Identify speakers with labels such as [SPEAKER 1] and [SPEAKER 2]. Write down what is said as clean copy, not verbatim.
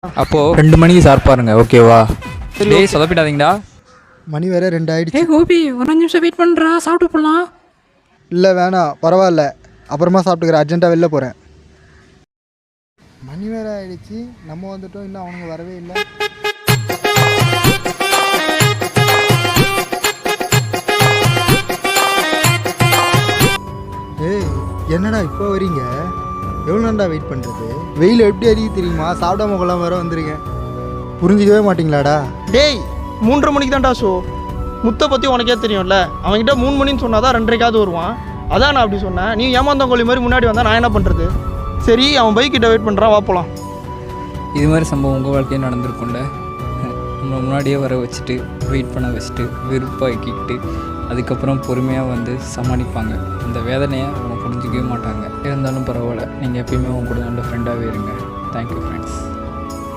[SPEAKER 1] அப்போது 2 மணிக்கு சார்பாருங்க, ஓகேவா? டேய் சொதப்பிடாதீங்கடா.
[SPEAKER 2] மணி வேற 2 ஆயிடுச்சு.
[SPEAKER 3] கோபி ஒரு 5 நிமிஷம் வெயிட் பண்ணுறா, சாப்பிட்டு போகலாம்.
[SPEAKER 2] இல்லை வேணாம், பரவாயில்ல, அப்புறமா சாப்பிட்டுக்கிறேன், அர்ஜென்ட்டாக வெளில போகிறேன். மணி வேற ஆயிடுச்சு, நம்ம வந்துட்டோம், இன்னும் அவனுங்க வரவே இல்லை. ஏய் என்னடா இப்போ வரீங்க? எவ்வளோ நேரம்டா வெயிட் பண்ணுறது? வெயில் எப்படி அறிய தெரியுமா? சாப்பிடாம கொள்ளாம வேற வந்திருக்கேன். புரிஞ்சிக்கவே மாட்டிங்களாடா?
[SPEAKER 4] டேய் 3:30 மணிக்கு தான்டா ஷோ. முத்தை பற்றி உனக்கே தெரியும்ல, அவன்கிட்ட 3 மணின்னு சொன்னால் தான் 2:30க்காவது வருவான். அதான் நான் அப்படி சொன்னேன். நீ ஏமாந்தங்கோழி மாதிரி முன்னாடி வந்தால் நான் என்ன பண்ணுறது? சரி, அவன் பைக் கிட்ட வெயிட் பண்ணுறான், வா போகலாம்.
[SPEAKER 1] இது மாதிரி சம்பவம் உங்கள் வாழ்க்கையே நடந்திருக்கும்ல. நம்மளை முன்னாடியே வர வச்சுட்டு வெயிட் பண்ண வச்சுட்டு வெறுப்பாக்கிக்கிட்டு அதுக்கப்புறம் பொறுமையாக வந்து சமாளிப்பாங்க. அந்த வேதனையை அவங்க புரிஞ்சிக்கவே மாட்டாங்க. இருந்தாலும் பரவாயில்ல, நீங்கள் எப்பயுமே அவங்க கூட நல்ல ஃப்ரெண்டாகவே இருங்க. Thank you friends.